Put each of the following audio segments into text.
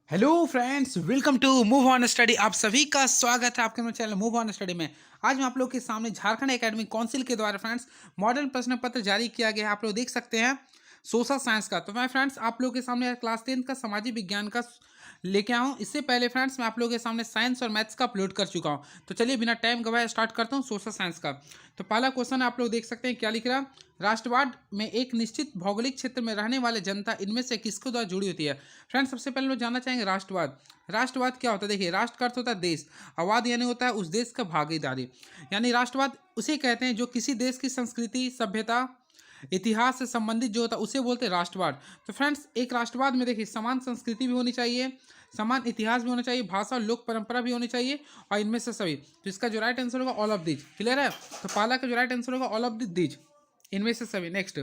Hello friends, welcome to Move On Study. आप सभी का स्वागत है आपके मेरे चैनल मूव ऑन स्टडी में। आज मैं आप लोग के सामने झारखंड एकेडमिक काउंसिल के द्वारा फ्रेंड्स मॉडल प्रश्न पत्र जारी किया गया है। आप लोग देख सकते हैं सोशल साइंस का। तो मैं फ्रेंड्स आप लोग के सामने क्लास 10 का सामाजिक विज्ञान का लेके आया हूँ। इससे पहले फ्रेंड्स मैं आप लोगों के सामने साइंस और मैथ्स का अपलोड कर चुका हूँ। तो चलिए बिना टाइम गवाए स्टार्ट करता हूँ सोशल साइंस का। तो पहला क्वेश्चन आप लोग देख सकते हैं क्या लिख रहा है। राष्ट्रवाद में एक निश्चित भौगोलिक क्षेत्र में रहने वाले जनता इनमें से किसके द्वारा जुड़ी होती है। फ्रेंड्स सबसे पहले लोग जानना चाहेंगे राष्ट्रवाद। राष्ट्रवाद क्या होता है? देखिए, राष्ट्र का अर्थ होता है देश, अवाद यानी होता है उस देश का भागीदारी। यानी राष्ट्रवाद उसे कहते हैं जो किसी देश की संस्कृति, सभ्यता, इतिहास से संबंधित जो होता है उसे बोलते हैं राष्ट्रवाद। तो फ्रेंड्स एक राष्ट्रवाद में देखिए समान संस्कृति भी होनी चाहिए, समान इतिहास भी होना चाहिए, भाषा और लोक परंपरा भी होनी चाहिए, और इनमें से सभी। तो इसका जो राइट आंसर होगा ऑल ऑफ दीज। क्लियर है? तो पहला का जो राइट आंसर होगा ऑल ऑफ दीज, इनमें से सभी। नेक्स्ट,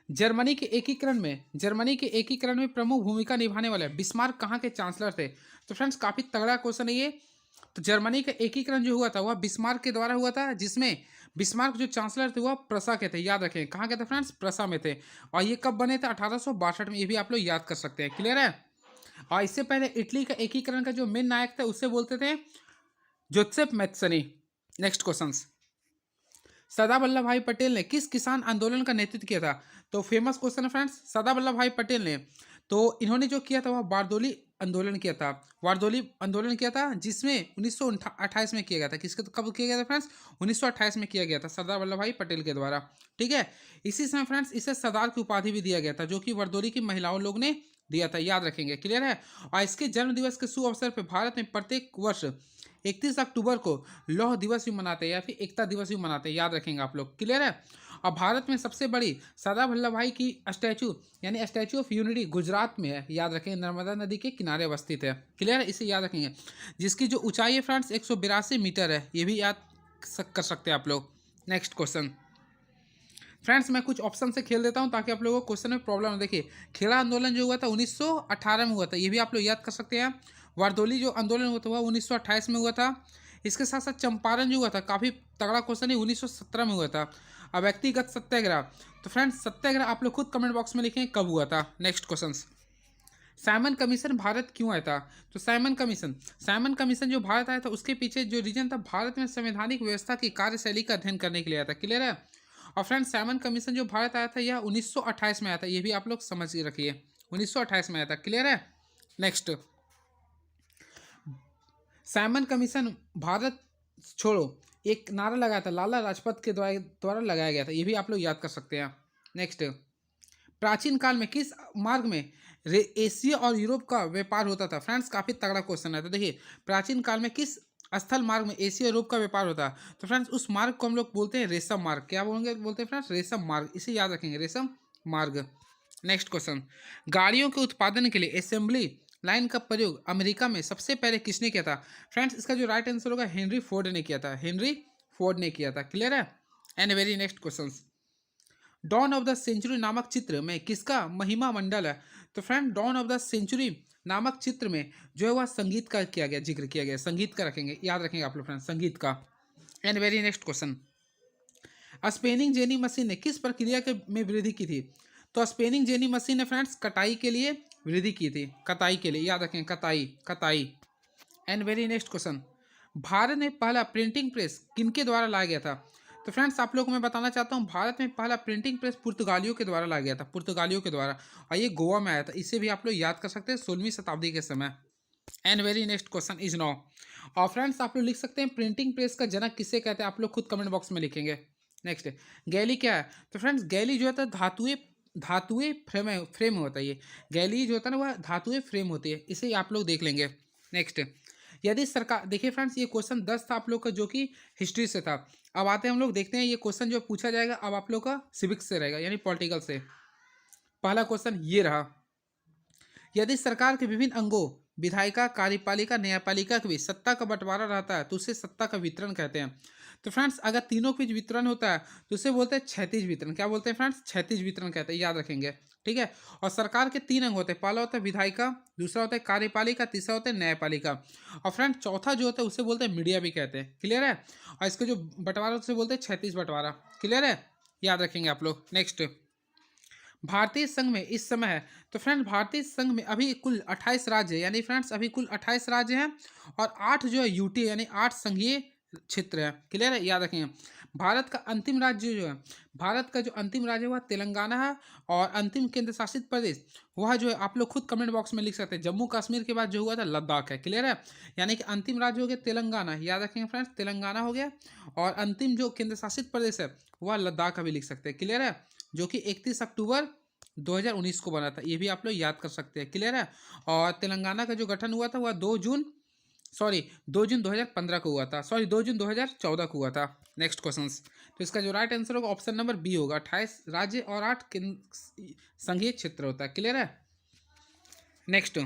जर्मनी के एकीकरण में प्रमुख भूमिका निभाने वाले बिस्मार्क कहाँ के चांसलर थे? तो फ्रेंड्स काफी तगड़ा क्वेश्चन है ये। तो जर्मनी का एकीकरण जो हुआ था वह बिस्मार्क के द्वारा हुआ था, जिसमें बिस्मार्क जो चांसलर थे वह प्रसा के थे। याद रखें कहाँ के थे फ्रेंड्स? प्रसा में थे। और ये कब बने थे? 1862 में। ये भी आप लोग याद कर सकते हैं। क्लियर है? और इससे पहले इटली का एकीकरण का जो मेन नायक था उसे बोलते थे Joseph मैत्सनी। Next question, Sardar Vallabh भाई पटेल ने किस किसान आंदोलन का नेतृत्व किया था? तो फेमस क्वेश्चन है फ्रेंड्स। सरदार वल्लभ भाई पटेल ने, तो इन्होंने जो किया था वह बारदोली आंदोलन किया था। वारदोली आंदोलन किया था, जिसमें 1928 में किया गया था। किसके कब किया गया था फ्रेंड्स? 1928 में किया गया था सरदार वल्लभ भाई पटेल के द्वारा। ठीक है, इसी समय फ्रेंड्स इसे सरदार की उपाधि भी दिया गया था, जो कि वारदोली की महिलाओं लोग ने दिया था। याद रखेंगे। क्लियर है? और इसके जन्म दिवस के शुभ अवसर पर भारत में प्रत्येक वर्ष 31 अक्टूबर को लौह दिवस भी मनाते हैं या फिर एकता दिवस भी मनाते हैं। याद रखेंगे आप लोग। क्लियर है? और भारत में सबसे बड़ी सरदार वल्लभ भाई की स्टैचू यानी स्टैचू ऑफ यूनिटी गुजरात में है। याद रखेंगे, नर्मदा नदी के किनारे अवस्थित है। क्लियर है? इसे याद रखेंगे। जिसकी जो ऊंचाई है फ्रेंड्स 182 मीटर है। ये भी याद कर सकते हैं आप लोग। नेक्स्ट क्वेश्चन, फ्रेंड्स मैं कुछ ऑप्शन से खेल देता हूं ताकि आप लोगों को क्वेश्चन में प्रॉब्लम हो। देखिए, खेड़ा आंदोलन जो हुआ था 1918 में हुआ था। ये भी आप लोग याद कर सकते हैं। वारदोली जो आंदोलन हुआ था वह 1928 में हुआ था। इसके साथ साथ चंपारण जो हुआ था, काफ़ी तगड़ा क्वेश्चन है, 1917 में हुआ था। अब व्यक्तिगत सत्याग्रह, तो फ्रेंड्स सत्याग्रह आप लोग खुद कमेंट बॉक्स में लिखें कब हुआ था। Next question, Simon commission Bharat क्यों आया था? तो साइमन कमीशन जो भारत आया था उसके पीछे जो रीजन था, भारत में संवैधानिक व्यवस्था की कार्यशैली का अध्ययन करने के लिए आया था। क्लियर है? और फ्रेंड्स साइमन कमीशन जो भारत आया था यह 1928 में आया था। ये भी आप लोग समझ के रखिए, 1928 में आया था। क्लियर है? नेक्स्ट, साइमन कमीशन भारत छोड़ो एक नारा लगाया था, लाला लाजपत के द्वारा लगाया गया था। ये भी आप लोग याद कर सकते हैं। नेक्स्ट, प्राचीन काल में किस मार्ग में एशिया और यूरोप का व्यापार होता था? फ्रेंड्स काफी तगड़ा क्वेश्चन है। तो देखिए, प्राचीन काल में किस स्थल मार्ग में एशिया और यूरोप का व्यापार होता है? तो फ्रेंड्स उस मार्ग को हम लोग बोलते हैं रेशम मार्ग। क्या बोलते हैं फ्रेंड्स? रेशम मार्ग। इसे याद रखेंगे, रेशम मार्ग। नेक्स्ट क्वेश्चन, गाड़ियों के उत्पादन के लिए असेंबली लाइन का प्रयोग अमेरिका में सबसे पहले किसने किया था? फ्रेंड्स इसका जो राइट आंसर होगा हेनरी फोर्ड ने किया था। हेनरी फोर्ड ने किया था। क्लियर है? And very next question, dawn of the century नामक चित्र में किसका महिमा मंडल है? तो friend dawn of the century नामक चित्र में जो है वह संगीत का किया गया, जिक्र किया गया। संगीत का रखेंगे, याद रखेंगे आप लोग फ्रेंड, संगीत का। And very next question, spinning jenny machine ने किस प्रक्रिया के में वृद्धि की थी? तो स्पेनिंग जेनी मशीन ने फ्रेंड्स कटाई के लिए वृद्धि की थी। कताई के लिए, याद रखें, कताई कताई। And very next question, Bharat में पहला प्रिंटिंग प्रेस किनके द्वारा लाया गया था? तो फ्रेंड्स आप लोगों को मैं बताना चाहता हूँ, भारत में पहला प्रिंटिंग प्रेस पुर्तगालियों के द्वारा लाया गया था। पुर्तगालियों के द्वारा, और ये गोवा में आया था। इसे भी आप लोग याद कर सकते हैं, 16वीं शताब्दी के समय। And very next question is no. और फ्रेंड्स आप लोग लिख सकते हैं प्रिंटिंग प्रेस का जनक किसे कहते हैं? आप लोग खुद कमेंट बॉक्स में लिखेंगे। नेक्स्ट, गैली क्या है? तो फ्रेंड्स गैली जो होता है धातुएं धातुएं फ्रेम होता है। ये गैली जो होता है ना वह धातुएं फ्रेम होती है। इसे आप लोग देख लेंगे। नेक्स्ट, यदि सरकार, देखिए फ्रेंड्स ये क्वेश्चन 10 था आप लोग का, जो कि हिस्ट्री से था। अब आते हैं हम लोग देखते हैं ये क्वेश्चन जो पूछा जाएगा अब आप लोग का सिविक्स से रहेगा, यानी पॉलिटिकल से। पहला क्वेश्चन ये रहा, यदि सरकार के विभिन्न अंगों विधायिका, कार्यपालिका, न्यायपालिका के बीच सत्ता का बंटवारा रहता है तो उसे सत्ता का वितरण कहते हैं। तो फ्रेंड्स अगर तीनों के बीच वितरण होता है तो उसे बोलते हैं क्षैतिज वितरण। क्या बोलते हैं फ्रेंड्स? क्षैतिज वितरण कहते हैं। याद रखेंगे। ठीक है? और सरकार के 3 अंग होते हैं, पहला होता है विधायिका, दूसरा होता है कार्यपालिका, तीसरा होता है न्यायपालिका। और फ्रेंड चौथा जो होता है उसे बोलते हैं मीडिया भी कहते हैं। क्लियर है? और इसका जो बंटवारा उसे बोलते हैं क्षैतिज बंटवारा। क्लियर है? याद रखेंगे आप लोग। नेक्स्ट, भारतीय संघ में इस समय है, तो फ्रेंड्स भारतीय संघ में अभी कुल 28 राज्य है, यानी फ्रेंड्स अभी कुल 28 राज्य हैं और 8 जो है यूटी यानी 8 संघीय क्षेत्र है। क्लियर है, याद रखेंगे। भारत का अंतिम राज्य जो है, भारत का जो अंतिम राज्य है वह तेलंगाना है और अंतिम केंद्र शासित प्रदेश वह जो है आप लोग खुद कमेंट बॉक्स में लिख सकते हैं, जम्मू कश्मीर के बाद जो हुआ था लद्दाख है। क्लियर है, यानी कि अंतिम राज्य हो गया तेलंगाना, याद रखेंगे फ्रेंड्स, तेलंगाना हो गया और अंतिम जो केंद्र शासित प्रदेश है वह लद्दाख अभी लिख सकते हैं। क्लियर है, जो कि 31 अक्टूबर 2019 को बना था, ये भी आप लोग याद कर सकते हैं। क्लियर है, और तेलंगाना का जो गठन हुआ था वह 2 जून 2015 को हुआ था, 2 जून 2014 को हुआ था। नेक्स्ट क्वेश्चन, तो इसका जो राइट आंसर होगा ऑप्शन नंबर बी होगा, 28 राज्य और 8 संघीय क्षेत्र होता है। क्लियर है, नेक्स्ट,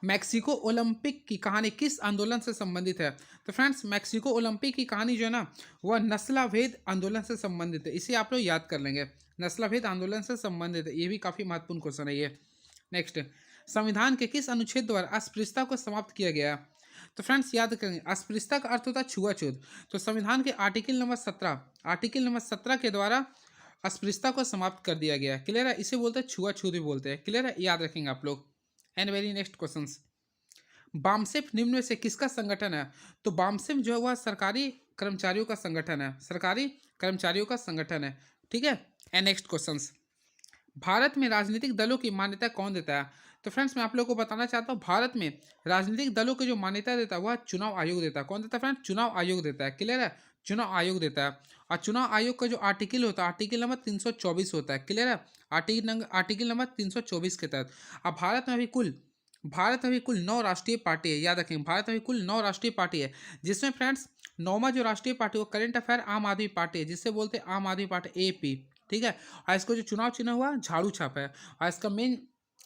मैक्सिको ओलंपिक की कहानी किस आंदोलन से संबंधित है? तो फ्रेंड्स मैक्सिको ओलंपिक की कहानी जो है ना वह नस्लाभेद आंदोलन से संबंधित है, इसे आप लोग याद कर लेंगे, नस्लाभेद आंदोलन से संबंधित है, ये भी काफी महत्वपूर्ण क्वेश्चन है ये। नेक्स्ट, संविधान के किस अनुच्छेद द्वारा अस्पृश्यता को समाप्त किया गया? तो फ्रेंड्स याद करेंगे, अस्पृश्यता का अर्थ होता है छुआछूत, तो संविधान के आर्टिकल नंबर 17 के द्वारा अस्पृश्यता को समाप्त कर दिया गया। क्लियर है, इसे बोलते हैं छुआछूत भी बोलते हैं। क्लियर है, याद रखेंगे आप लोग। And very next question, BAMCEF निम्न में से किसका संगठन है? तो बामसेफ जो है वह सरकारी कर्मचारियों का संगठन है, सरकारी कर्मचारियों का संगठन है। ठीक है, एंड नेक्स्ट क्वेश्चन, भारत में राजनीतिक दलों की मान्यता कौन देता है? तो फ्रेंड्स मैं आप लोगों को बताना चाहता हूँ, भारत में राजनीतिक दलों की जो मान्यता देता है वह चुनाव आयोग देता है। कौन देता है फ्रेंड्स? चुनाव आयोग देता है। क्लियर है, चुनाव आयोग देता है। और चुनाव आयोग का जो आर्टिकल होता है आर्टिकल नंबर 324 होता है। क्लियर है, आर्टिकल नंबर 324 के तहत अब भारत में भी कुल 9 राष्ट्रीय पार्टी है। याद रखें, भारत में भी कुल 9 राष्ट्रीय पार्टी है, जिसमें फ्रेंड्स 9वां जो राष्ट्रीय पार्टी वो करंट अफेयर आम आदमी पार्टी है, जिससे बोलते हैं आम आदमी पार्टी AP। ठीक है, और इसको जो चुनाव चिन्ह हुआ झाड़ू छाप है, और इसका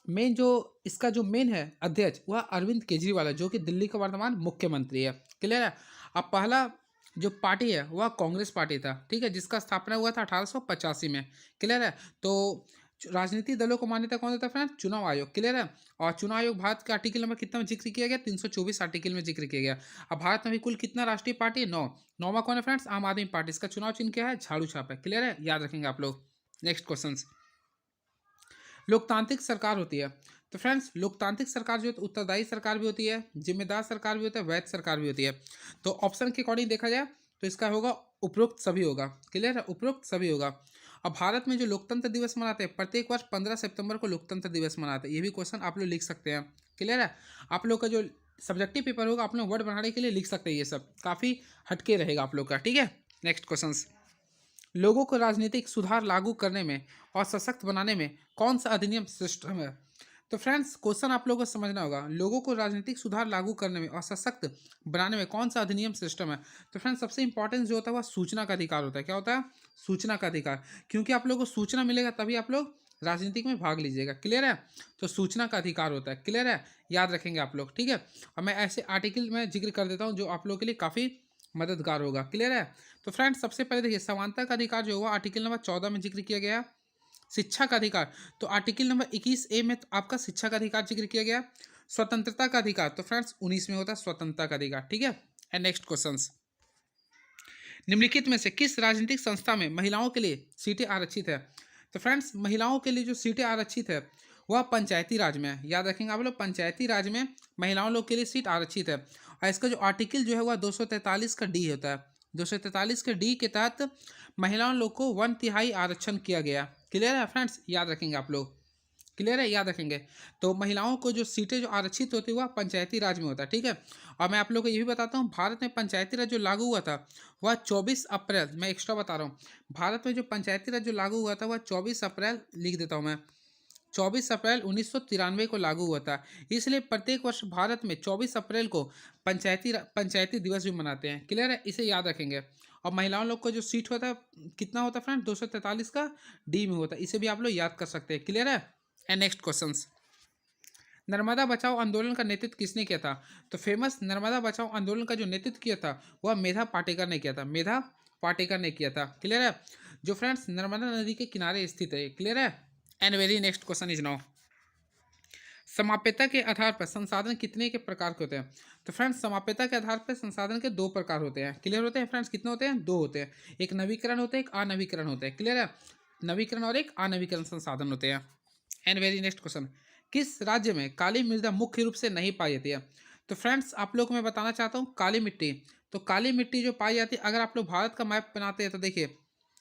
मेन जो इसका जो मेन है अध्यक्ष वह अरविंद केजरीवाल है, जो कि दिल्ली का वर्तमान मुख्यमंत्री है। क्लियर है, अब पहला जो पार्टी है वह कांग्रेस पार्टी था। ठीक है, जिसका स्थापना हुआ था 1885 में। क्लियर है, तो राजनीतिक दलों को मान्यता कौन देता है फ्रेंड? चुनाव आयोग। क्लियर है, और चुनाव आयोग भारत के आर्टिकल नंबर कितना में जिक्र किया गया? 324 आर्टिकल में जिक्र किया गया। अब भारत में भी कुल कितना राष्ट्रीय पार्टी? 9। 9वां कौन है फ्रेंड्स? आम आदमी पार्टी। इसका चुनाव चिन्ह क्या है? झाड़ू छाप है। क्लियर है, याद रखेंगे आप लोग। नेक्स्ट क्वेश्चन, लोकतांत्रिक सरकार होती है, तो फ्रेंड्स लोकतांत्रिक सरकार जो है उत्तरदायी सरकार भी होती है, जिम्मेदार सरकार भी होता है, वैध सरकार भी होती है। तो ऑप्शन के अकॉर्डिंग देखा जाए तो इसका होगा उपरोक्त सभी होगा। क्लियर है, उपरोक्त सभी होगा। अब भारत में जो लोकतंत्र दिवस मनाते हैं प्रत्येक वर्ष 15 सितंबर को लोकतंत्र दिवस मनाते हैं, ये भी क्वेश्चन आप लोग लिख सकते हैं। क्लियर है, आप लोग का जो सब्जेक्टिव पेपर होगा आप लोग वर्ड बनाने के लिए लिख सकते हैं, ये सब काफ़ी हटके रहेगा आप लोग का। ठीक है, नेक्स्ट क्वेश्चन, लोगों को राजनीतिक सुधार लागू करने में और सशक्त बनाने में कौन सा अधिनियम सिस्टम है? तो फ्रेंड्स क्वेश्चन आप लोगों को समझना होगा, लोगों को राजनीतिक सुधार लागू करने में और सशक्त बनाने में कौन सा अधिनियम सिस्टम है? तो फ्रेंड्स सबसे इंपॉर्टेंट जो होता है वह सूचना का अधिकार होता है। क्या होता है? सूचना का अधिकार, क्योंकि आप लोगों को सूचना मिलेगा तभी आप लोग राजनीतिक में भाग लीजिएगा। क्लियर है, तो सूचना का अधिकार होता है। क्लियर है, याद रखेंगे आप लोग। ठीक है, और मैं ऐसे आर्टिकल में जिक्र कर देता हूँ जो आप लोगों के लिए काफ़ी मददगार होगा। क्लियर है, तो फ्रेंड्स सबसे पहले देखिए समानता का अधिकार जो हुआ आर्टिकल नंबर 14 में जिक्र किया गया। शिक्षा का अधिकार तो आर्टिकल नंबर 21A में आपका शिक्षा का अधिकार जिक्र किया गया। स्वतंत्रता का अधिकार तो फ्रेंड्स 19 में होता है स्वतंत्रता का अधिकार। ठीक है, एंड नेक्स्ट क्वेश्चन, निम्नलिखित में से किस राजनीतिक संस्था में महिलाओं के लिए सीटें आरक्षित है? तो फ्रेंड्स महिलाओं के लिए जो सीटें आरक्षित है वह पंचायती राज में है। याद रखेंगे आप लोग, पंचायती राज में महिलाओं लोग के लिए सीट आरक्षित है। और इसका जो आर्टिकल जो है वह 243 का डी होता है। 243 के डी के तहत महिलाओं लोग को 1/3 आरक्षण किया गया। क्लियर है फ्रेंड्स, याद रखेंगे आप लोग। क्लियर है, याद रखेंगे। तो महिलाओं को जो सीटें जो आरक्षित होती है वह पंचायती राज में होता है। ठीक है, और मैं आप लोग को ये भी बताता हूँ भारत में पंचायती राज जो लागू हुआ था वह 24 अप्रैल, मैं एक्स्ट्रा बता रहा हूँ, भारत में जो पंचायती राज जो लागू हुआ था वह 24 अप्रैल लिख देता हूँ मैं, 24 अप्रैल 1993 को लागू हुआ था। इसलिए प्रत्येक वर्ष भारत में 24 अप्रैल को पंचायती दिवस भी मनाते हैं। क्लियर है, इसे याद रखेंगे। और महिलाओं लोग का जो सीट होता है कितना होता है फ्रेंड? 243 का डी में होता है, इसे भी आप लोग याद कर सकते हैं। क्लियर है, एंड नेक्स्ट क्वेश्चन, नर्मदा बचाओ आंदोलन का नेतृत्व किसने किया था? तो फेमस नर्मदा बचाओ आंदोलन का जो नेतृत्व किया था वह मेधा पाटेकर ने किया था। मेधा पाटेकर ने किया था। क्लियर है, जो फ्रेंड्स नर्मदा नदी के किनारे स्थित है। क्लियर है, and very next question is now, समाप्यता के आधार पर संसाधन कितने के प्रकार के होते हैं? तो फ्रेंड्स समाप्यता के आधार पर संसाधन के 2 प्रकार होते हैं। क्लियर होते हैं फ्रेंड्स, कितने होते हैं? 2 होते हैं, एक नवीकरण होते हैं, एक अनवीकरण होते हैं। क्लियर है, नवीकरण और एक अनवीकरण संसाधन होते हैं। एंड वेरी नेक्स्ट क्वेश्चन, किस राज्य में काली मृदा मुख्य रूप से नहीं पाई जाती है? तो फ्रेंड्स आप लोग को मैं बताना चाहता हूँ काली मिट्टी, तो काली मिट्टी जो पाई जाती है, अगर आप लोग भारत का मैप बनाते हैं तो देखिए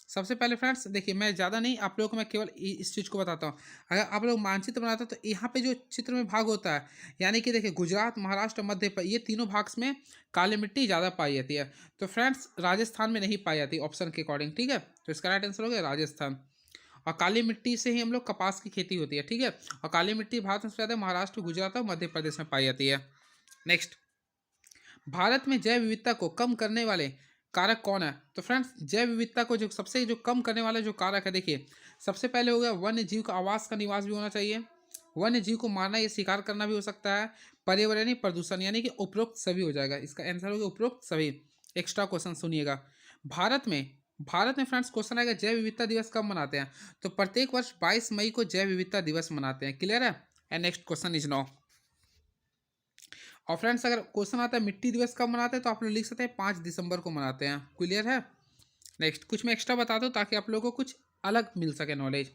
सबसे पहले फ्रेंड्स देखिए, मैं ज़्यादा नहीं आप लोगों को मैं केवल इस चीज़ को बताता हूँ। अगर आप लोग मानचित्र बनाते हो तो यहाँ पे जो चित्र में भाग होता है, यानी कि देखिए गुजरात, महाराष्ट्र, मध्य प्रदेश, ये तीनों भाग में काली मिट्टी ज़्यादा पाई जाती है। तो फ्रेंड्स राजस्थान में नहीं पाई जाती ऑप्शन के अकॉर्डिंग, ठीक है। तो इसका राइट आंसर हो गया राजस्थान। और काली मिट्टी से ही हम लोग कपास की खेती होती है, ठीक है। और काली मिट्टी भारत में सबसे ज़्यादा महाराष्ट्र, गुजरात और मध्य प्रदेश में पाई जाती है। नेक्स्ट, भारत में जैव विविधता को कम करने वाले कारक कौन है? तो फ्रेंड्स जैव विविधता को जो सबसे जो कम करने वाला जो कारक है, देखिए सबसे पहले हो गया वन्य जीव का आवास का निवास भी होना चाहिए। वन्य जीव को मारना या शिकार करना भी हो सकता है। पर्यावरणीय प्रदूषण, यानी कि उपरोक्त सभी हो जाएगा, इसका आंसर हो गया उपरोक्त सभी। एक्स्ट्रा क्वेश्चन सुनिएगा। भारत में फ्रेंड्स क्वेश्चन आएगा जैव विविधता दिवस कब मनाते हैं? तो प्रत्येक वर्ष 22 मई को जैव विविधता दिवस मनाते हैं। क्लियर है? And next question is now. और फ्रेंड्स अगर क्वेश्चन आता है मिट्टी दिवस कब मनाते हैं, तो आप लोग लिख सकते हैं 5 दिसंबर को मनाते हैं। क्लियर है? नेक्स्ट कुछ मैं एक्स्ट्रा बता दूं ताकि आप लोगों को कुछ अलग मिल सके knowledge.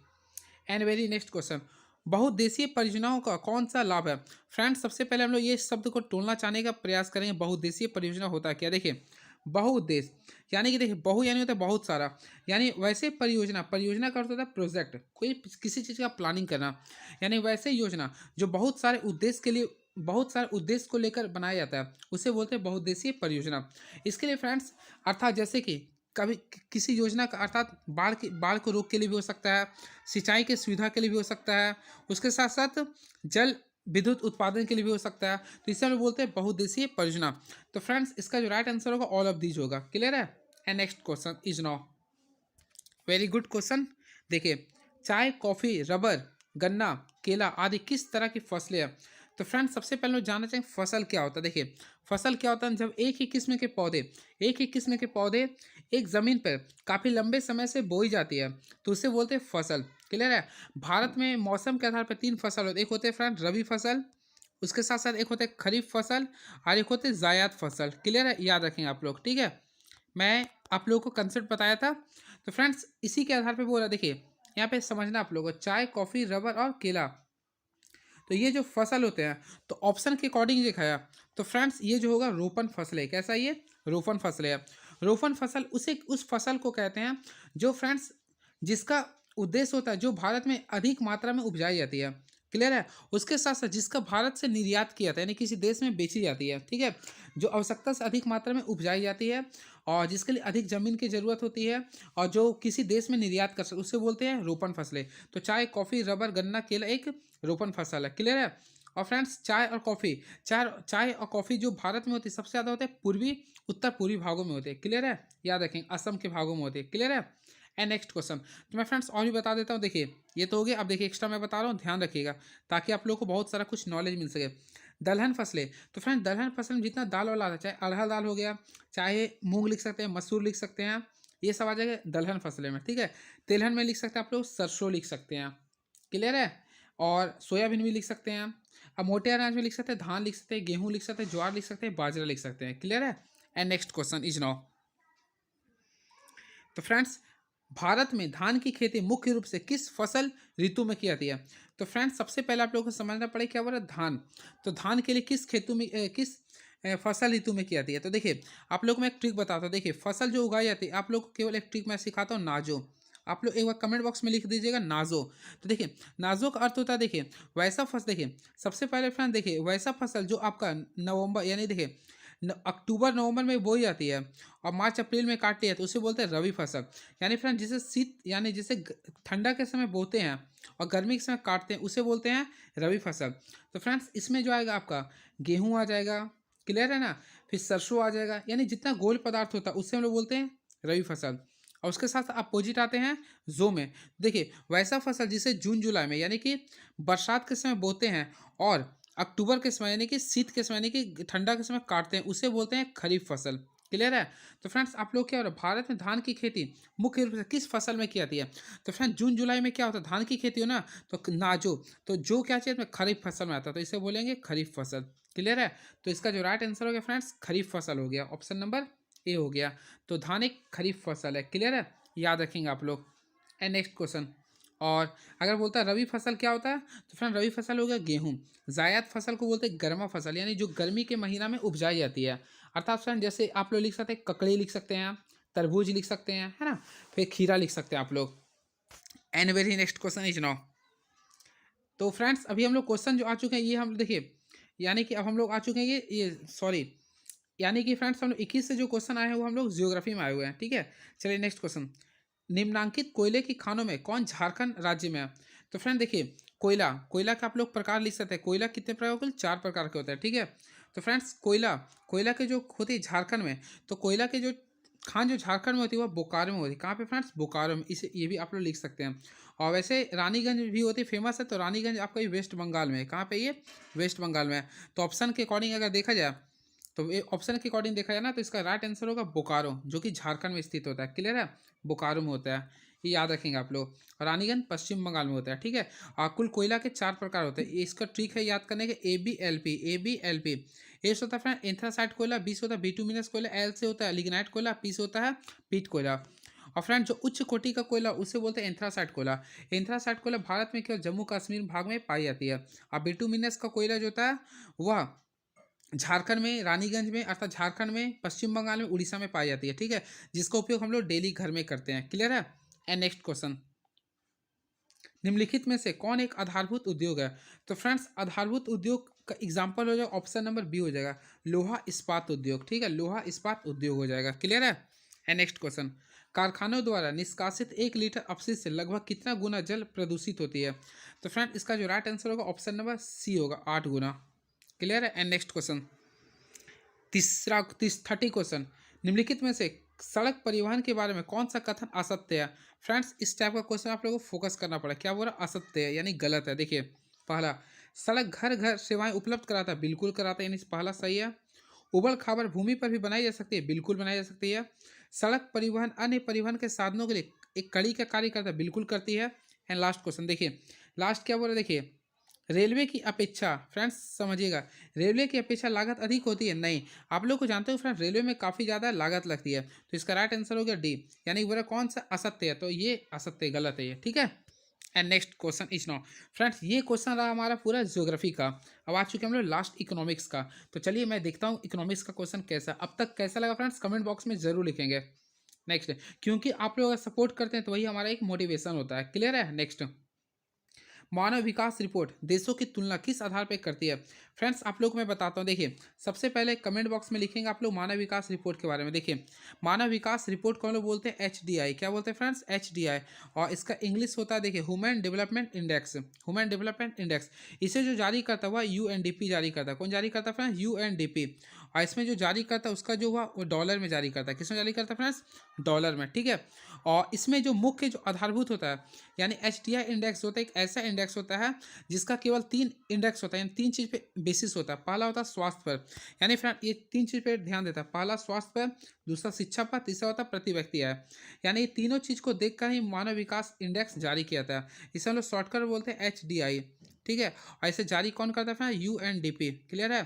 And very next question, बहुउद्देशीय परियोजनाओं का कौन सा लाभ है? फ्रेंड्स सबसे पहले हम लोग ये शब्द को टोलना चाहने का प्रयास करेंगे। बहुउद्देशीय परियोजना होता है क्या? देखिए बहुउद्देश्य यानी कि देखिए बहु यानी होता है बहुत सारा, यानी वैसे परियोजना, परियोजना का अर्थ होता है प्रोजेक्ट, कोई किसी चीज़ का प्लानिंग करना, यानी वैसे योजना जो बहुत सारे उद्देश्य के लिए, बहुत सारे उद्देश्य को लेकर बनाया जाता है, उसे बोलते हैं बहुउद्देशीय परियोजना। इसके लिए फ्रेंड्स अर्थात जैसे कि कभी किसी योजना का अर्थात बाढ़ को रोक के लिए भी हो सकता है, सिंचाई की सुविधा के लिए भी हो सकता है, उसके साथ साथ जल विद्युत उत्पादन के लिए भी हो सकता है। तो इसे हम लोग बोलते हैं बहुउद्देशीय परियोजना। तो फ्रेंड्स इसका जो राइट आंसर होगा ऑल ऑफ दीज होगा। क्लियर है? And next question is now very good question. देखिए चाय, कॉफ़ी, रबर, गन्ना, केला आदि किस तरह की फसलें हैं? तो फ्रेंड्स सबसे पहले जानना चाहिए फसल क्या होता है। देखिए फसल क्या होता है, जब एक ही किस्म के पौधे एक ज़मीन पर काफ़ी लंबे समय से बोई जाती है तो उसे बोलते हैं फसल। क्लियर है? भारत में मौसम के आधार पर 3 फसल होते हैं। एक होते हैं फ्रेंड रबी फसल, उसके साथ साथ एक होते हैं खरीफ फसल और एक होते हैं जायद फसल। क्लियर है? याद रखेंगे आप लोग, ठीक है। मैं आप लोगों को कंसेप्ट बताया था। तो फ्रेंड्स इसी के आधार पे बोला, देखिए यहाँ पे समझना आप लोगों को, चाय, कॉफ़ी, रबर और केला, तो ये जो फसल होते हैं तो ऑप्शन के अकॉर्डिंग दिखाया तो फ्रेंड्स ये जो होगा रोपण फसल है। कैसा? ये रोपण फसल है। रोपण फसल उस फसल को कहते हैं जो फ्रेंड्स जिसका उद्देश्य होता है, जो भारत में अधिक मात्रा में उपजाई जाती है। क्लियर है? उसके साथ साथ जिसका भारत से निर्यात किया जाता है, यानी किसी देश में बेची जाती है, ठीक है, जो आवश्यकता से अधिक मात्रा में उपजाई जाती है और जिसके लिए अधिक जमीन की जरूरत होती है और जो किसी देश में निर्यात कर सकते, उससे बोलते हैं रोपण फसलें। तो चाय, कॉफ़ी, रबर, गन्ना, केला एक रोपण फसल है। क्लियर है? और फ्रेंड्स चाय और कॉफ़ी जो भारत में होती है सबसे ज़्यादा होते हैं पूर्वी, उत्तर पूर्वी भागों में होते हैं। क्लियर है? याद रखेंगे असम के भागों में होते हैं। क्लियर है? एंड नेक्स्ट क्वेश्चन तो मैं फ्रेंड्स और भी बता देता हूँ। देखिए ये तो हो गया, अब देखिए एक्स्ट्रा मैं बता रहा हूँ, ध्यान रखिएगा ताकि आप लोगों को बहुत सारा कुछ नॉलेज मिल सके। दलहन फसलें, तो फ्रेंड्स दलहन फसल में जितना दाल वाला आता है, चाहे अरहर दाल हो गया, चाहे मूंग लिख सकते हैं, मसूर लिख सकते हैं, ये सब आ जाएगा दलहन फसलें में, ठीक है। तिलहन में लिख सकते हैं आप लोग सरसों लिख सकते हैं। क्लियर है? और सोयाबीन भी लिख सकते हैं। अब मोटे अनाज में लिख सकते हैं धान लिख सकते हैं, गेहूँ लिख सकते हैं, ज्वार लिख सकते हैं, बाजरा लिख सकते हैं। क्लियर है? And next question is now. तो फ्रेंड्स भारत में धान की खेती मुख्य रूप से किस फसल ऋतु में की जाती है? तो फ्रेंड्स सबसे पहले आप लोगों को समझना पड़ेगा क्या बोला धान, तो धान के लिए किस खेतों में किस फसल ऋतु में की जाती है? तो देखिए आप लोग को मैं एक ट्रिक बताता हूँ। देखिए फसल जो उगाई जाती है, आप लोग को केवल एक ट्रिक मैं सिखाता हूँ, नाजो। आप लोग एक बार कमेंट बॉक्स में लिख दीजिएगा नाजो। तो देखिए नाजो का अर्थ होता है, देखिए वैसा फसल, देखिए सबसे पहले फ्रेंड देखिए वैसा फसल जो आपका नवंबर, यानी देखिए अक्टूबर नवंबर में बोई जाती है और मार्च अप्रैल में काटती है तो उसे बोलते हैं रबी फसल। यानी फ्रेंड जिसे शीत, यानी जिसे ठंडा के समय बोते हैं और गर्मी के समय काटते हैं उसे बोलते हैं रबी फसल। तो फ्रेंड्स इसमें जो आएगा आपका गेहूँ आ जाएगा। क्लियर है ना? फिर सरसों आ जाएगा, यानी जितना गोल पदार्थ होता है उससे हम लोग बोलते हैं रबी फसल। और उसके साथ अपोजिट आते हैं जो में, देखिए वैसा फसल जिसे जून जुलाई में, यानी कि बरसात के समय बोते हैं और अक्टूबर के समय, यानी कि शीत के समय, यानी कि ठंडा के समय काटते हैं, उसे बोलते हैं खरीफ फसल। क्लियर है? तो फ्रेंड्स आप लोग क्या हो रहा है, भारत में धान की खेती मुख्य रूप से किस फसल में की जाती है? तो फ्रेंड्स जून जुलाई में क्या होता है, धान की खेती हो ना, तो नाजो, तो जो क्या चाहिए में खरीफ फसल में आता है तो इसे बोलेंगे खरीफ फसल। क्लियर है? तो इसका जो राइट आंसर हो गया फ्रेंड्स खरीफ फसल हो गया, ऑप्शन नंबर ए हो गया। तो धान एक खरीफ फसल है। क्लियर है? याद रखेंगे आप लोग। And next question. और अगर बोलता है रबी फसल क्या होता है, तो फ्रेंड रबी फसल हो गया गेहूँ। जायद फसल को बोलते हैं गर्मा फसल, यानी जो गर्मी के महीना में उपजाई जाती है। अर्थात फ्रेंड जैसे आप लोग लिख सकते हैं ककड़ी लिख सकते हैं, तरबूज लिख सकते हैं, है ना, फिर खीरा लिख सकते हैं आप लोग। And very next question is now. तो फ्रेंड्स अभी हम लोग क्वेश्चन जो आ चुके हैं ये हम देखिए, यानी कि अब हम लोग आ चुके हैं ये सॉरी, यानी कि फ्रेंड्स हम लोग 21 से जो क्वेश्चन आए हैं वो हम लोग ज्योग्राफी में आए हुए हैं, ठीक है। चलिए नेक्स्ट क्वेश्चन। निम्नांकित कोयले की खानों में कौन झारखंड राज्य में है? तो फ्रेंड देखिए, कोयला, कोयला का आप लोग प्रकार लिख सकते हैं। कोयला कितने प्रकार के? 4 प्रकार के होते हैं, ठीक है। तो फ्रेंड्स कोयला, कोयला के जो होती है झारखंड में, तो कोयला के जो खान जो झारखंड में होती है वो बोकारो में होती है। कहाँ पे फ्रेंड्स? बोकारो में। इसे ये भी आप लोग लिख सकते हैं। और वैसे रानीगंज भी होती है, फेमस है, तो रानीगंज आपका ये वेस्ट बंगाल में है। कहाँ पे? ये वेस्ट बंगाल में है। तो ऑप्शन के अकॉर्डिंग अगर देखा जाए, तो ये ऑप्शन के अकॉर्डिंग देखा जाए ना, तो इसका राइट आंसर होगा बोकारो, जो कि झारखंड में स्थित होता है। क्लियर है? बोकारो में होता है, ये याद रखेंगे आप लोग। रानीगंज पश्चिम बंगाल में होता है, ठीक है। और कुल कोयला के 4 प्रकार होते हैं। इसका ट्रिक है याद करने के, ABLP। ABLP ए से होता है फ्रेंड एंथ्रासाइट कोयला, बी से होता है बिटुमिनस कोयला, एल से होता है लिग्नाइट कोयला, पी से होता है पीट कोयला। और फ्रेंड जो उच्च कोटि का कोयला उसे बोलते हैं एंथ्रासाइट कोयला। एंथ्रासाइट कोयला भारत में केवल जम्मू कश्मीर भाग में पाई जाती है। और बिटुमिनस का कोयला जो होता है वह झारखंड में, रानीगंज में, अर्थात झारखंड में, पश्चिम बंगाल में, उड़ीसा में पाई जाती है, ठीक है। जिसका उपयोग हम लोग डेली घर में करते हैं। क्लियर है? And next question. निम्नलिखित में से कौन एक आधारभूत उद्योग है? तो फ्रेंड्स आधारभूत उद्योग का एग्जाम्पल हो जाएगा, ऑप्शन नंबर बी हो जाएगा, लोहा इस्पात उद्योग, ठीक है। लोहा इस्पात उद्योग हो जाएगा। क्लियर है? And next question. कारखानों द्वारा निष्कासित 1 लीटर अपशिष्ट से लगभग कितना गुना जल प्रदूषित होती है? तो फ्रेंड इसका जो राइट आंसर होगा ऑप्शन नंबर सी होगा, 8 गुना। क्लियर है? And next question. तीसरा 30 क्वेश्चन। निम्नलिखित में से सड़क परिवहन के बारे में कौन सा कथन असत्य है? फ्रेंड्स इस टाइप का क्वेश्चन आप लोगों को फोकस करना पड़ा। क्या बोल रहा? असत्य है, यानी गलत है। देखिए पहला, सड़क घर घर सेवाएं उपलब्ध कराता है, बिल्कुल कराता है, यानी पहला सही है। उबड़ खाबड़ भूमि पर भी बनाई जा सकती है, बिल्कुल बनाई जा सकती है। सड़क परिवहन अन्य परिवहन के साधनों के लिए एक कड़ी का कार्य करता है, बिल्कुल करती है। एंड लास्ट क्वेश्चन देखिए, लास्ट क्या बोल रहे? देखिए रेलवे की अपेक्षा, फ्रेंड्स समझिएगा, रेलवे की अपेक्षा लागत अधिक होती है? नहीं। आप लोग को जानते हो फ्रेंड रेलवे में काफ़ी ज़्यादा लागत लगती है। तो इसका राइट आंसर हो गया डी, यानी बोला कौन सा? असत्य है। तो ये असत्य, गलत है ये, ठीक है। And next question is now. Friends ये क्वेश्चन रहा हमारा पूरा ज्योग्राफी का। अब आ चुके हम लोग लास्ट इकोनॉमिक्स का। तो चलिए मैं देखता हूँ इकोनॉमिक्स का क्वेश्चन कैसा, अब तक कैसा लगा फ्रेंड्स, कमेंट बॉक्स में जरूर लिखेंगे। नेक्स्ट, क्योंकि आप लोग अगर सपोर्ट करते हैं तो वही हमारा एक मोटिवेशन होता है। क्लियर है? नेक्स्ट, मानव विकास रिपोर्ट देशों की तुलना किस आधार पर करती है? फ्रेंड्स आप लोग को मैं बताता हूँ। देखिए सबसे पहले कमेंट बॉक्स में लिखेंगे आप लोग मानव विकास रिपोर्ट के बारे में। देखिए मानव विकास रिपोर्ट को हम लोग बोलते हैं HDI। क्या बोलते हैं फ्रेंड्स? HDI। और इसका इंग्लिश होता है देखिए human development index. Human development index इसे जो जारी करता हुआ UNDP जारी करता है। कौन जारी करता है फ्रेंड्स? UNDP। और इसमें जो जारी करता है उसका जो हुआ वो डॉलर में जारी करता है। किसमें जारी करता है फ्रेंड्स? डॉलर में, ठीक है। और इसमें जो मुख्य जो आधारभूत होता है, यानी HDI इंडेक्स होता है, एक ऐसा इंडेक्स होता है जिसका केवल 3 इंडेक्स होता है, यानी 3 चीज़ पे बेसिस होता है। पहला होता है स्वास्थ्य पर, यानी फ्रेंड ये 3 चीज़ पे ध्यान देता है। पहला स्वास्थ्य पर, दूसरा शिक्षा पर, तीसरा होता है प्रति व्यक्ति आय। यानी ये तीनों चीज़ को देखकर ही मानव विकास इंडेक्स जारी किया जाता है। इसे हम लोग शॉर्टकट बोलते हैं HDI, ठीक है। और इसे जारी कौन करता है फ्रेंड? UNDP। क्लियर है?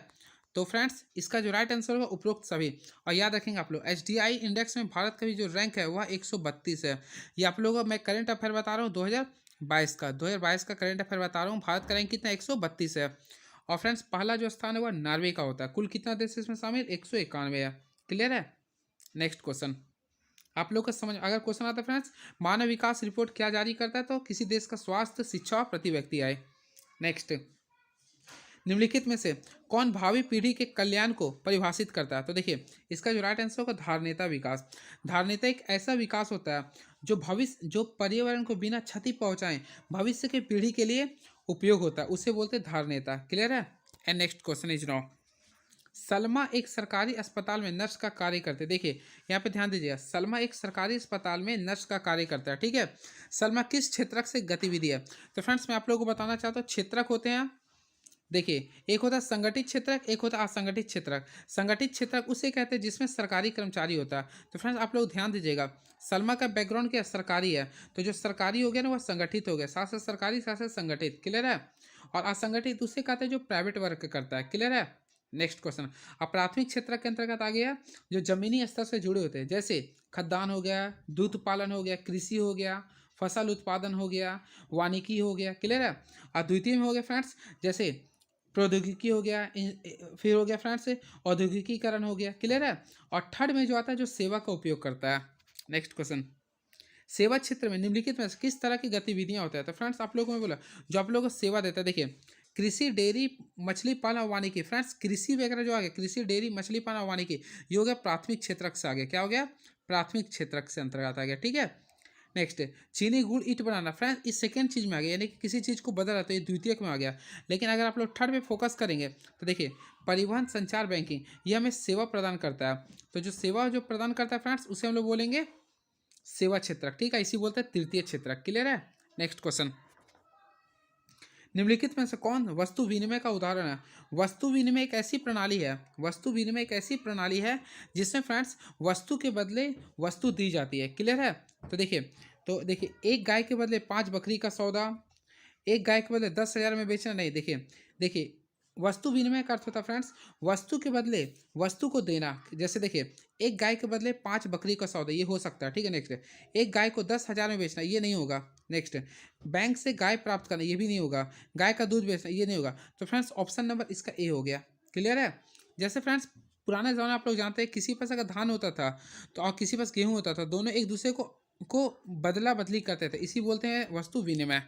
तो फ्रेंड्स इसका जो राइट आंसर होगा उपरोक्त सभी। और याद रखेंगे आप लोग HDI इंडेक्स में भारत का भी जो रैंक है वह 132 है। ये आप लोगों को मैं करंट अफेयर बता रहा हूँ 2022 का, 2022 का करंट अफेयर बता रहा हूँ। भारत का रैंक कितना? 132 है। और फ्रेंड्स पहला जो स्थान है वह नॉर्वे का होता है। कुल कितना देश इसमें शामिल? 191 है। क्लियर है? नेक्स्ट क्वेश्चन आप लोग का समझ, अगर क्वेश्चन आता है फ्रेंड्स मानव विकास रिपोर्ट क्या जारी करता है, तो किसी देश का स्वास्थ्य, शिक्षा और प्रति व्यक्ति आय। नेक्स्ट, निम्नलिखित में से कौन भावी पीढ़ी के कल्याण को परिभाषित करता है? तो देखिए इसका जो राइट आंसर होगा धारणेता विकास। धारणेता एक ऐसा विकास होता है जो भविष्य, जो पर्यावरण को बिना क्षति पहुंचाए भविष्य के पीढ़ी के लिए उपयोग होता है, उसे बोलते हैं धारणेता। क्लियर है? And next question is now. Salma एक सरकारी अस्पताल में नर्स का कार्य करते हैं। देखिए यहाँ पे ध्यान दीजिएगा, सलमा एक सरकारी अस्पताल में नर्स का कार्य करता है, ठीक है। सलमा किस क्षेत्रक से गतिविधि है? तो फ्रेंड्स मैं आप लोगों को बताना चाहता हूँ, क्षेत्रक होते हैं, देखिए एक होता है संगठित क्षेत्रक, एक होता है असंगठित क्षेत्रक। संगठित क्षेत्रक उसे कहते हैं जिसमें सरकारी कर्मचारी होता है। तो फ्रेंड्स आप लोग ध्यान दीजिएगा, सलमा का बैकग्राउंड क्या? सरकारी है। तो जो सरकारी हो गया ना वह संगठित हो गया, साथ साथ सरकारी साथ साथ संगठित। क्लियर है? और असंगठित उसे कहते हैं जो प्राइवेट वर्क करता है। क्लियर है? Next question. अब प्राथमिक क्षेत्र के अंतर्गत आ गया जो जमीनी स्तर से जुड़े होते हैं, जैसे खद्दान हो गया, दूध पालन हो गया, कृषि हो गया, फसल उत्पादन हो गया, वानिकी हो गया, क्लियर है। और द्वितीय में हो गया फ्रेंड्स जैसे प्रौद्योगिकी हो गया, फिर हो गया फ्रेंड्स औद्योगिकीकरण हो गया, क्लियर है। और थर्ड में जो आता है जो सेवा का उपयोग करता है। नेक्स्ट क्वेश्चन, सेवा क्षेत्र में निम्नलिखित में से किस तरह की गतिविधियां होता है। तो फ्रेंड्स आप लोगों को मैं बोला जो आप लोगों को सेवा देता है, देखिए कृषि, डेयरी, मछली पालन और वानिकी। फ्रेंड्स कृषि वगैरह जो आ गया, कृषि, डेयरी, मछली पालन और वानिकी, ये हो गया प्राथमिक क्षेत्र से आ गया। क्या हो गया? प्राथमिक क्षेत्र से अंतर्गत आ गया, ठीक है। नेक्स्ट, चीनी गुड़ ईंट बनाना। फ्रेंड्स इस सेकेंड चीज में आ गया, यानी कि किसी चीज को बदल रहा तो ये द्वितीयक में आ गया। लेकिन अगर आप लोग थर्ड पे फोकस करेंगे तो देखिए परिवहन, संचार, बैंकिंग, ये हमें सेवा प्रदान करता है। तो जो सेवा जो प्रदान करता है फ्रेंड्स उसे हम लोग बोलेंगे सेवा क्षेत्र, ठीक है। इसी बोलते हैं तृतीय क्षेत्र, क्लियर है। नेक्स्ट क्वेश्चन, निम्नलिखित में से कौन वस्तु विनिमय का उदाहरण है। वस्तु विनिमय एक ऐसी प्रणाली है, वस्तु विनिमय एक ऐसी प्रणाली है जिसमें फ्रेंड्स वस्तु के बदले वस्तु दी जाती है, क्लियर है। तो देखिए एक गाय के बदले 5 बकरी का सौदा, एक गाय के बदले 10,000 में बेचना नहीं। देखिए देखिए वस्तु विनिमय का अर्थ होता है फ्रेंड्स वस्तु के बदले वस्तु को देना। जैसे देखिए एक गाय के बदले 5 बकरी का सौदा, ये हो सकता है, ठीक है। नेक्स्ट, एक गाय को 10,000 में बेचना, ये नहीं होगा। नेक्स्ट, बैंक से गाय प्राप्त करना, ये भी नहीं होगा। गाय का दूध बेचना, ये नहीं होगा। तो फ्रेंड्स ऑप्शन नंबर इसका ए हो गया, क्लियर है। जैसे फ्रेंड्स पुराने ज़माने आप लोग जानते हैं किसी पास अगर धान होता था तो और किसी पास गेहूँ होता था, दोनों एक दूसरे को बदला बदली करते थे, इसी बोलते हैं वस्तु विनिमय।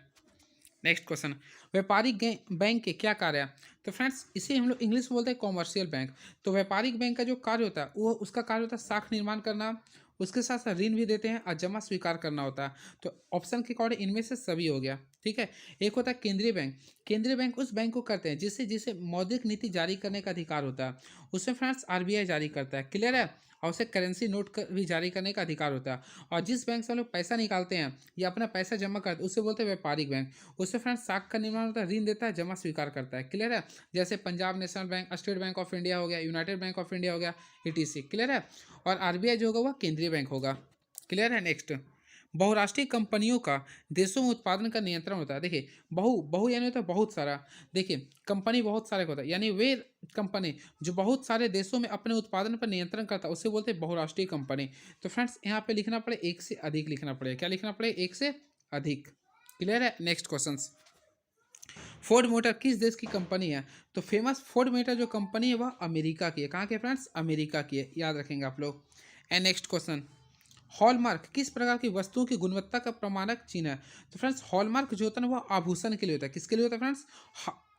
नेक्स्ट क्वेश्चन, व्यापारिक बैंक के क्या कार्य है। तो फ्रेंड्स इसे हम लोग इंग्लिश में बोलते हैं कॉमर्शियल बैंक। तो व्यापारिक बैंक का जो कार्य होता है वो उसका कार्य होता है साख निर्माण करना, उसके साथ साथ ऋण भी देते हैं और जमा स्वीकार करना होता है। तो ऑप्शन के अकॉर्डिंग इनमें से सभी हो गया, ठीक है। एक होता है केंद्रीय बैंक। केंद्रीय बैंक उस बैंक को करते हैं जिसे जिसे मौद्रिक नीति जारी करने का अधिकार होता है, उसमें फ्रेंड्स आरबीआई जारी करता है, क्लियर है। और उसे करेंसी नोट भी जारी करने का अधिकार होता है। और जिस बैंक से हम लोग पैसा निकालते हैं या अपना पैसा जमा करते हैं उसे बोलते हैं व्यापारिक बैंक। उससे फ्रेंड्स साख का निर्माण होता है, ऋण देता है, जमा स्वीकार करता है, क्लियर है। जैसे Punjab national bank, state bank of India हो गया, यूनाइटेड बैंक ऑफ इंडिया हो गया, ईटीसी, क्लियर है। और आरबीआई जो होगा वह केंद्रीय बैंक होगा, क्लियर है। नेक्स्ट, बहुराष्ट्रीय कंपनियों का देशों में उत्पादन का नियंत्रण होता है। देखिए बहु बहु यानी होता है बहुत सारा। देखिए कंपनी बहुत सारे का होता है, यानी वे कंपनी जो बहुत सारे देशों में अपने उत्पादन पर नियंत्रण करता है उसे बोलते हैं बहुराष्ट्रीय कंपनी। तो फ्रेंड्स यहाँ पे लिखना पड़े एक से अधिक लिखना पड़ेगा। क्या लिखना पड़ेगा? एक से अधिक, क्लियर है। नेक्स्ट क्वेश्चन, फोर्ड मोटर किस देश की कंपनी है। तो फेमस फोर्ड मोटर जो कंपनी है वह अमेरिका की है। कहाँ की है फ्रेंड्स? अमेरिका की है, याद रखेंगे आप लोग। एंड नेक्स्ट क्वेश्चन, हॉलमार्क किस प्रकार की वस्तुओं की गुणवत्ता का प्रमाणक चिन्ह है। तो फ्रेंड्स हॉलमार्क जो होता है ना वह आभूषण के लिए होता है। किसके लिए होता है फ्रेंड्स?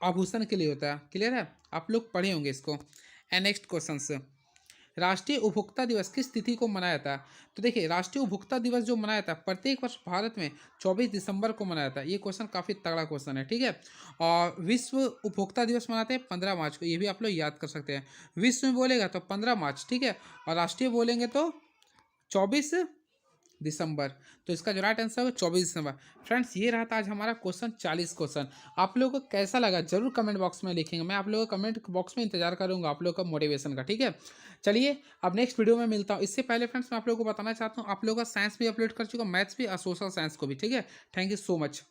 आभूषण के लिए होता है, क्लियर है। आप लोग पढ़े होंगे इसको। एंड नेक्स्ट क्वेश्चन, राष्ट्रीय उपभोक्ता दिवस किस तिथि को मनाया जाता है। तो देखिए राष्ट्रीय उपभोक्ता दिवस जो मनाया जाता है प्रत्येक वर्ष भारत में 24 दिसंबर को मनाया जाता है। ये क्वेश्चन काफ़ी तगड़ा क्वेश्चन है, ठीक है। और विश्व उपभोक्ता दिवस मनाते हैं 15 मार्च को, ये भी आप लोग याद कर सकते हैं। विश्व में बोलेगा तो 15 मार्च, ठीक है। और राष्ट्रीय बोलेंगे तो 24 दिसंबर। तो इसका जो राइट आंसर है 24 दिसंबर। फ्रेंड्स ये रहा था आज हमारा क्वेश्चन 40 क्वेश्चन। आप लोगों को कैसा लगा जरूर कमेंट बॉक्स में लिखेंगे। मैं आप लोगों का कमेंट बॉक्स में इंतजार करूंगा आप लोगों का मोटिवेशन का, ठीक है। चलिए अब नेक्स्ट वीडियो में मिलता हूँ। इससे पहले फ्रेंड्स मैं आप लोगों को बताना चाहता हूँ आप लोगों का साइंस भी अपलोड कर चुका, मैथ्स भी और सोशल साइंस को भी, ठीक है। Thank you so much.